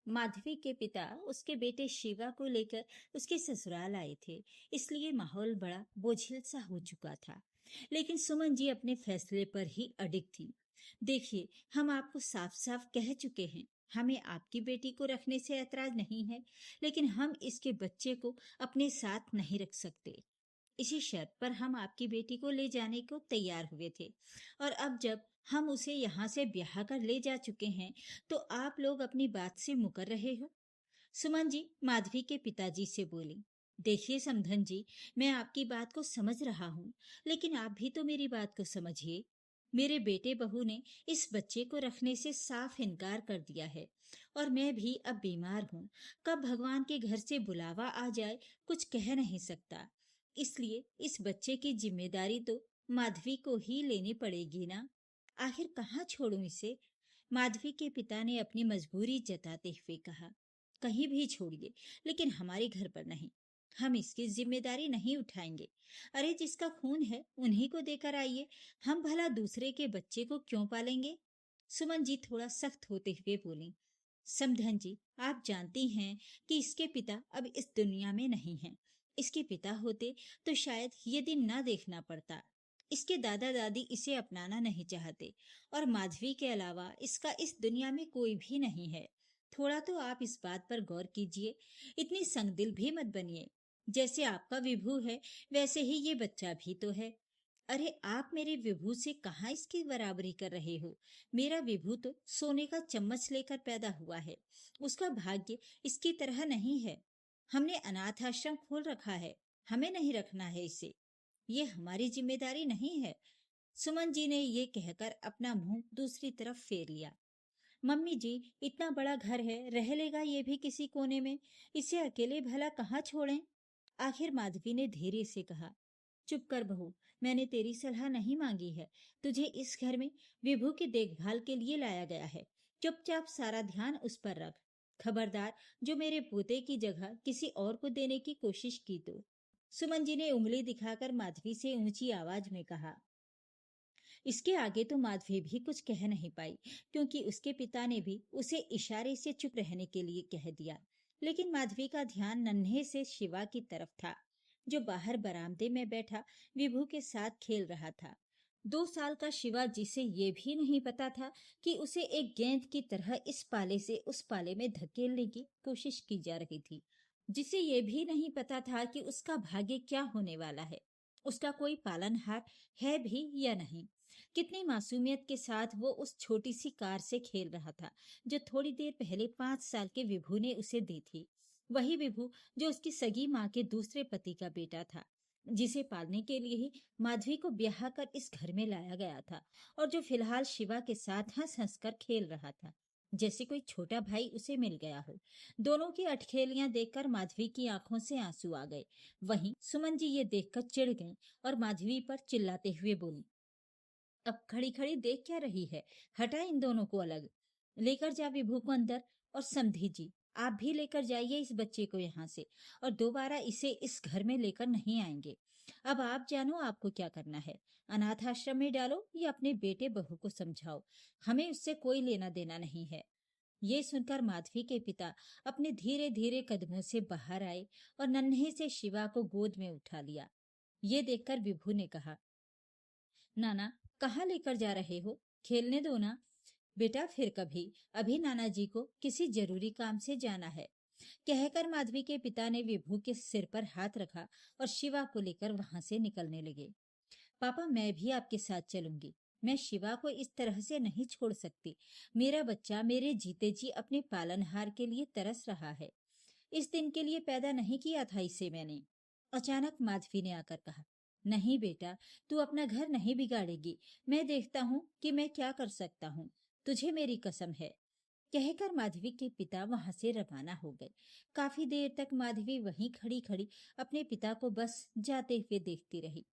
माधवी के पिता उसके बेटे शिवा को लेकर उसके ससुराल आए थे, इसलिए माहौल बड़ा बोझिल सा हो चुका था। लेकिन सुमन जी अपने फैसले पर ही अडिग थी। देखिए, हम आपको साफ साफ कह चुके हैं, हमें आपकी बेटी को रखने से ऐतराज नहीं है, लेकिन हम इसके बच्चे को अपने साथ नहीं रख सकते। इसी शर्त पर हम आपकी बेटी को ले जाने को तैयार हुए थे, और अब जब हम उसे यहाँ से ब्याह कर ले जा चुके हैं, तो आप लोग अपनी बात से मुकर रहे हो। सुमन जी माधवी के पिताजी से बोली, देखिए समधन जी, मैं आपकी बात को समझ रहा हूँ, लेकिन आप भी तो मेरी बात को समझिए। मेरे बेटे बहू ने इस बच्चे को रखने से साफ इनकार कर दिया है, और मैं भी अब बीमार हूँ। कब भगवान के घर से बुलावा आ जाए, कुछ कह नहीं सकता। इसलिए इस बच्चे की जिम्मेदारी तो माधवी को ही लेनी पड़ेगी ना। आखिर कहाँ छोड़ूं इसे? माधवी के पिता ने अपनी मजबूरी जताते हुए कहा, कहीं भी छोड़िए, लेकिन हमारे घर पर नहीं। हम इसकी जिम्मेदारी नहीं उठाएंगे। अरे जिसका खून है उन्हीं को देकर आइए, हम भला दूसरे के बच्चे को क्यों पालेंगे? सुमन जी थोड़ा सख्त होते हुए बोली, समधन जी, आप जानती हैं कि इसके पिता अब इस दुनिया में नहीं हैं। इसके पिता होते तो शायद ये दिन ना देखना पड़ता। इसके दादा दादी इसे अपनाना नहीं चाहते, और माधवी के अलावा इसका इस दुनिया में कोई भी नहीं है। थोड़ा तो आप इस बात पर गौर कीजिए। इतनी संगदिल भी मत बनिए। जैसे आपका विभू है, वैसे ही ये बच्चा भी तो है। अरे आप मेरे विभू से कहाँ इसकी बराबरी कर रहे हो? मेरा विभू तो सोने का चम्मच लेकर पैदा हुआ है। उसका भाग्य इसकी तरह नहीं है। हमने अनाथ आश्रम खोल रखा है, हमें नहीं रखना है इसे। ये हमारी जिम्मेदारी नहीं है। सुमन जी ने ये कहकर अपना मुंह दूसरी तरफ फेर लिया। मम्मी जी, इतना बड़ा घर है, रह लेगा ये भी किसी कोने में। इसे अकेले भला कहाँ छोड़ें? आखिर माधवी ने धीरे से कहा, चुप कर बहू, मैंने तेरी सलाह नहीं मांगी है। तुझे इस घर में विभू की देखभाल के लिए लाया गया है। चुपचाप सारा ध्यान उस पर रख। खबरदार, जो मेरे पोते की जगह किसी और को देने की कोशिश की तो। सुमन जी ने उंगली दिखाकर माधवी से ऊंची आवाज में कहा। इसके आगे तो माधवी भी कुछ कह नहीं पाई, क्योंकि उसके पिता ने भी उसे इशारे से चुप रहने के लिए कह दिया। लेकिन माधवी का ध्यान नन्हे से शिवा की तरफ था, जो बाहर बरामदे में बैठा विभू के साथ खेल रहा था। 2 साल का शिवा, जिसे ये भी नहीं पता था कि उसे एक गेंद की तरह इस पाले से उस पाले में धकेलने की कोशिश की जा रही थी, जिसे ये भी नहीं पता था कि उसका भाग्य क्या होने वाला है, उसका कोई पालनहार है भी या नहीं। कितनी मासूमियत के साथ वो उस छोटी सी कार से खेल रहा था, जो थोड़ी देर पहले 5 साल के विभू ने उसे दी थी। वही विभू जो उसकी सगी माँ के दूसरे पति का बेटा था, जिसे पालने के लिए ही माधवी को ब्याह कर इस घर में लाया गया था, और जो फिलहाल शिवा के साथ हंस हंस कर खेल रहा था, जैसे कोई छोटा भाई उसे मिल गया हो। दोनों की अटखेलियां देखकर माधवी की आंखों से आंसू आ गए। वहीं सुमन जी ये देखकर चिढ़ गईं और माधवी पर चिल्लाते हुए बोली, अब खड़ी खड़ी देख क्या रही है? हटा इन दोनों को अलग। लेकर जा विभू को अंदर। और समधी जी, आप भी लेकर जाइए इस बच्चे को यहाँ से, और दोबारा इसे इस घर में लेकर नहीं आएंगे। अब आप जानो आपको क्या करना है। अनाथ आश्रम में डालो या अपने बेटे बहू को समझाओ, हमें उससे कोई लेना देना नहीं है। ये सुनकर माधवी के पिता अपने धीरे धीरे कदमों से बाहर आए और नन्हे से शिवा को गोद में उठा लिया। ये देखकर विभू ने कहा, नाना, कहाँ लेकर जा रहे हो? खेलने दो ना। बेटा फिर कभी, अभी नाना जी को किसी जरूरी काम से जाना है। कहकर माधवी के पिता ने विभू के सिर पर हाथ रखा और शिवा को लेकर वहां से निकलने लगे। पापा, मैं भी आपके साथ चलूंगी। मैं शिवा को इस तरह से नहीं छोड़ सकती। मेरा बच्चा मेरे जीते जी अपने पालनहार के लिए तरस रहा है। इस दिन के लिए पैदा नहीं किया था इसे मैंने। अचानक माधवी ने आकर कहा, नहीं बेटा, तू अपना घर नहीं बिगाड़ेगी। मैं देखता हूँ कि मैं क्या कर सकता हूँ। तुझे मेरी कसम है। कहकर माधवी के पिता वहां से रवाना हो गए। काफी देर तक माधवी वहीं खड़ी खड़ी अपने पिता को बस जाते हुए देखती रही।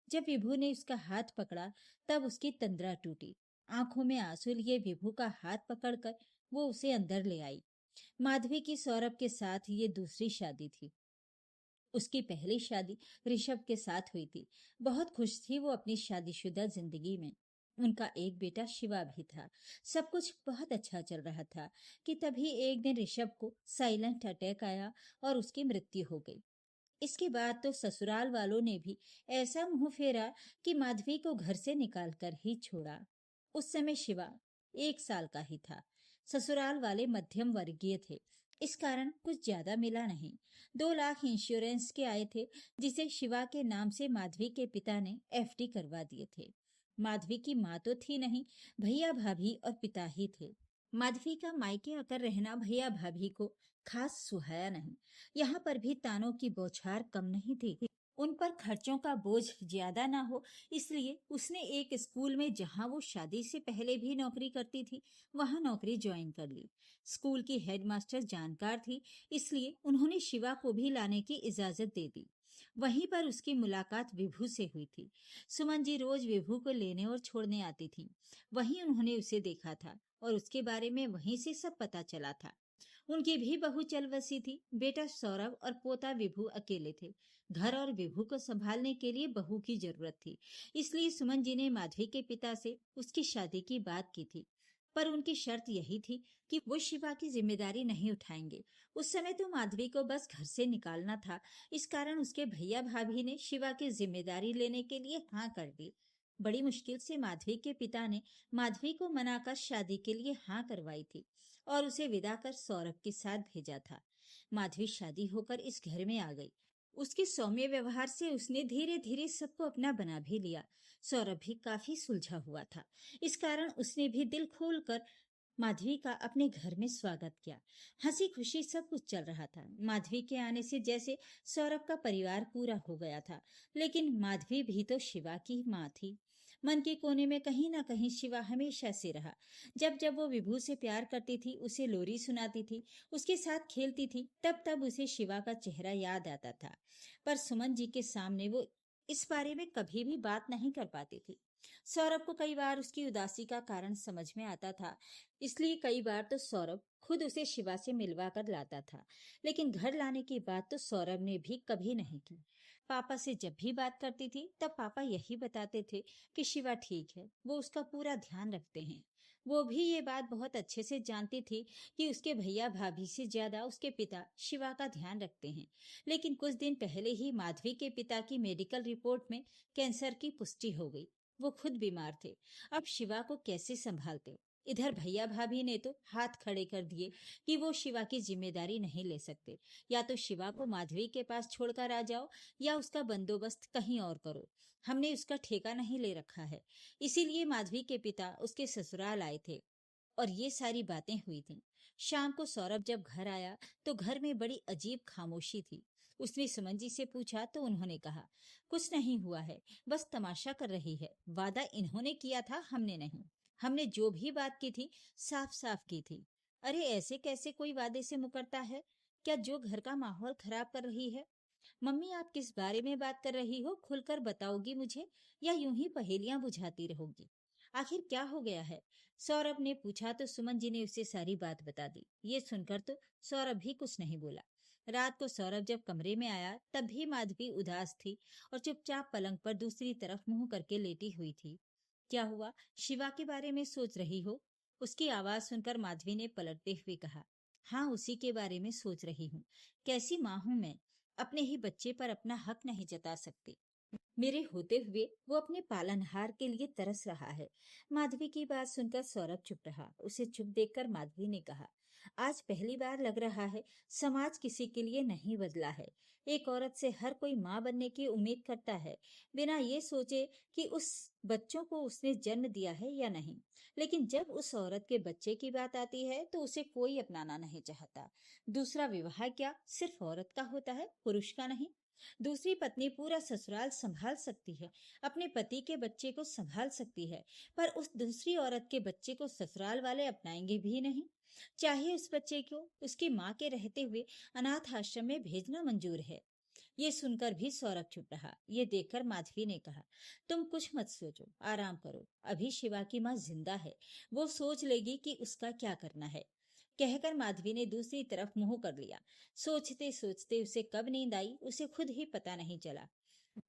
जब विभू ने उसका हाथ पकड़ा, तब उसकी तंद्रा टूटी। आंखों में आंसू लिए विभू का हाथ पकड़कर वो उसे अंदर ले आई। माधवी की सौरभ के साथ ये दूसरी शादी थी। उसकी पहली शादी ऋषभ के साथ हुई थी। बहुत खुश थी वो अपनी शादीशुदा जिंदगी में। उनका एक बेटा शिवा भी था। सब कुछ बहुत अच्छा चल रहा था कि तभी एक दिन ऋषभ को साइलेंट अटैक आया और उसकी मृत्यु हो गई। इसके बाद तो ससुराल वालों ने भी ऐसा मुंह फेरा कि माधवी को घर से निकाल कर ही छोड़ा। उस समय शिवा 1 साल का ही था। ससुराल वाले मध्यम वर्गीय थे, इस कारण कुछ ज्यादा मिला नहीं। 2 लाख इंश्योरेंस के आए थे, जिसे शिवा के नाम से माधवी के पिता ने एफडी करवा दिए थे। माधवी की माँ तो थी नहीं, भैया भाभी और पिता ही थे। माधवी का मायके आकर रहना भैया भाभी को खास सुहाया नहीं। यहाँ पर भी तानों की बौछार कम नहीं थी। उन पर खर्चों का बोझ ज्यादा ना हो, इसलिए उसने एक स्कूल में, जहाँ वो शादी से पहले भी नौकरी करती थी, वहाँ नौकरी ज्वाइन कर ली। स्कूल की हेडमास्टर जानकार थी, इसलिए उन्होंने शिवा को भी लाने की इजाजत दे दी। वहीं पर उसकी मुलाकात विभू से हुई थी। सुमन जी रोज विभू को लेने और छोड़ने आती थी। वहीं उन्होंने उसे देखा था और उसके बारे में वहीं से सब पता चला था। उनकी भी बहू चल बसी थी। बेटा सौरभ और पोता विभू अकेले थे। घर और विभू को संभालने के लिए बहू की जरूरत थी। इसलिए सुमन जी ने माधवी के पिता से उसकी शादी की बात की थी। पर उनकी शर्त यही थी कि वो शिवा की जिम्मेदारी नहीं उठाएंगे। उस समय तो माधवी को बस घर से निकालना था। इस कारण उसके भैया भाभी ने शिवा की जिम्मेदारी लेने के लिए हाँ कर दी। बड़ी मुश्किल से माधवी के पिता ने माधवी को मनाकर शादी के लिए हाँ करवाई थी और उसे विदा कर सौरभ के साथ भेजा था। माधवी शादी होकर इस घर में आ गई। उसके सौम्य व्यवहार से उसने धीरे धीरे सबको अपना बना भी लिया। सौरभ भी काफी सुलझा हुआ था। इस कारण उसने भी दिल खोलकर माधवी का अपने घर में स्वागत किया। हंसी खुशी सब कुछ चल रहा था। माधवी के आने से जैसे सौरभ का परिवार पूरा हो गया था। लेकिन माधवी भी तो शिवा की माँ थी। मन के कोने में कहीं ना कहीं शिवा हमेशा से रहा। जब जब वो विभू से प्यार करती थी, उसे लोरी सुनाती थी, उसके साथ खेलती थी, तब तब उसे शिवा का चेहरा याद आता था। पर सुमन जी के सामने वो इस बारे में कभी भी बात नहीं कर पाती थी। सौरभ को कई बार उसकी उदासी का कारण समझ में आता था, इसलिए कई बार तो सौरभ खुद उसे शिवा से मिलवा कर लाता था। लेकिन घर लाने की बात तो सौरभ ने भी कभी नहीं की। पापा से जब भी बात करती थी, तब पापा यही बताते थे कि शिवा ठीक है, वो उसका पूरा ध्यान रखते हैं। वो भी ये बात बहुत अच्छे से जानती थी कि उसके भैया भाभी से ज्यादा उसके पिता शिवा का ध्यान रखते हैं। लेकिन कुछ दिन पहले ही माधवी के पिता की मेडिकल रिपोर्ट में कैंसर की पुष्टि हो गई। वो खुद बीमार थे। अब शिवा को कैसे संभालते? इधर भैया भाभी ने तो हाथ खड़े कर दिए कि वो शिवा की जिम्मेदारी नहीं ले सकते। या तो शिवा को माधवी के पास छोड़कर आ जाओ, या उसका बंदोबस्त कहीं और करो। हमने उसका ठेका नहीं ले रखा है। इसीलिए माधवी के पिता उसके ससुराल आए थे और ये सारी बातें हुई थी। शाम को सौरभ जब घर आया तो घर में बड़ी अजीब खामोशी थी। उसने सुमन जी से पूछा तो उन्होंने कहा, कुछ नहीं हुआ है, बस तमाशा कर रही है। वादा इन्होंने किया था, हमने नहीं। हमने जो भी बात की थी, साफ साफ की थी। अरे ऐसे कैसे कोई वादे से मुकरता है? क्या जो घर का माहौल खराब कर रही है? मम्मी आप किस बारे में बात कर रही हो, खुलकर बताओगी मुझे, या यूं ही पहेलियां बुझाती रहोगी? आखिर क्या हो गया है? सौरभ ने पूछा तो सुमन जी ने उसे सारी बात बता दी। ये सुनकर तो सौरभ भी कुछ नहीं बोला। रात को सौरभ जब कमरे में आया, तब भी माधवी उदास थी और चुपचाप पलंग पर दूसरी तरफ मुंह करके लेटी हुई थी। क्या हुआ? शिवा के बारे में सोच रही हो? उसकी आवाज सुनकर माधवी ने पलटते हुए कहा, हाँ उसी के बारे में सोच रही हूँ। कैसी माँ हूं मैं, अपने ही बच्चे पर अपना हक नहीं जता सकती। मेरे होते हुए वो अपने पालनहार के लिए तरस रहा है। माधवी की बात सुनकर सौरभ चुप रहा। उसे चुप देखकर माधवी ने कहा, आज पहली बार लग रहा है समाज किसी के लिए नहीं बदला है। एक औरत से हर कोई माँ बनने की उम्मीद करता है, बिना ये सोचे कि उस बच्चों को उसने जन्म दिया है या नहीं। लेकिन जब उस औरत के बच्चे की बात आती है तो उसे कोई अपनाना नहीं चाहता। दूसरा विवाह क्या सिर्फ औरत का होता है, पुरुष का नहीं? दूसरी पत्नी पूरा ससुराल संभाल सकती है, अपने पति के बच्चे को संभाल सकती है, पर उस दूसरी औरत के बच्चे को ससुराल वाले अपनाएंगे भी नहीं। चाहे उस बच्चे को उसकी माँ के रहते हुए अनाथ आश्रम में भेजना मंजूर है। ये सुनकर भी सौरभ चुप रहा। ये देखकर माधवी ने कहा, तुम कुछ मत सोचो, आराम करो। अभी शिवा की माँ जिंदा है, वो सोच लेगी कि उसका क्या करना है। कहकर माधवी ने दूसरी तरफ मुंह कर लिया। सोचते सोचते उसे कब नींद आई, उसे खुद ही पता नहीं चला।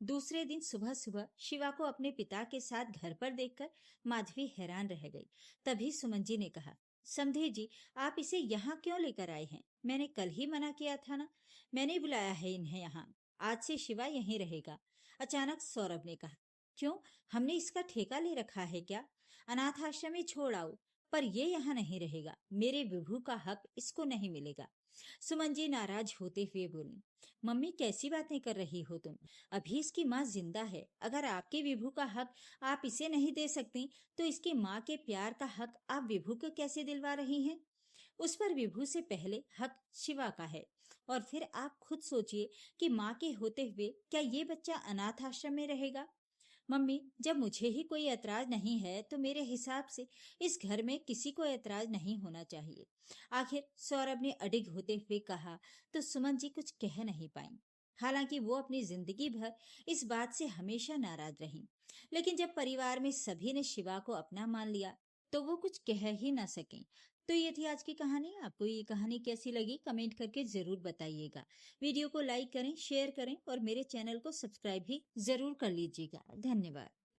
दूसरे दिन सुबह सुबह शिवा को अपने पिता के साथ घर पर देखकर माधवी हैरान रह गई। तभी सुमन जी ने कहा, समधे जी, आप इसे यहाँ क्यों लेकर आए हैं? मैंने कल ही मना किया था ना। मैंने बुलाया है इन्हें यहाँ। आज से शिवा यहीं रहेगा। अचानक सौरभ ने कहा, क्यों? हमने इसका ठेका ले रखा है क्या? अनाथ आश्रम में छोड़ आओ, पर ये यहाँ नहीं रहेगा। मेरे विभू का हक इसको नहीं मिलेगा। सुमन जी नाराज होते हुए बोली, मम्मी कैसी बातें कर रही हो तुम? अभी इसकी माँ जिंदा है। अगर आपके विभू का हक आप इसे नहीं दे सकती, तो इसकी माँ के प्यार का हक आप विभू को कैसे दिलवा रही हैं? उस पर विभू से पहले हक शिवा का है। और फिर आप खुद सोचिए कि माँ के होते हुए क्या ये बच्चा अनाथ आश्रम में रहेगा? मम्मी, जब मुझे ही कोई ऐतराज नहीं है तो मेरे हिसाब से इस घर में किसी को ऐतराज नहीं होना चाहिए। आखिर सौरभ ने अडिग होते हुए कहा तो सुमन जी कुछ कह नहीं पाई। हालांकि वो अपनी जिंदगी भर इस बात से हमेशा नाराज रही, लेकिन जब परिवार में सभी ने शिवा को अपना मान लिया तो वो कुछ कह ही ना सके। तो ये थी आज की कहानी। आपको ये कहानी कैसी लगी कमेंट करके जरूर बताइएगा। वीडियो को लाइक करें, शेयर करें और मेरे चैनल को सब्सक्राइब भी जरूर कर लीजिएगा। धन्यवाद।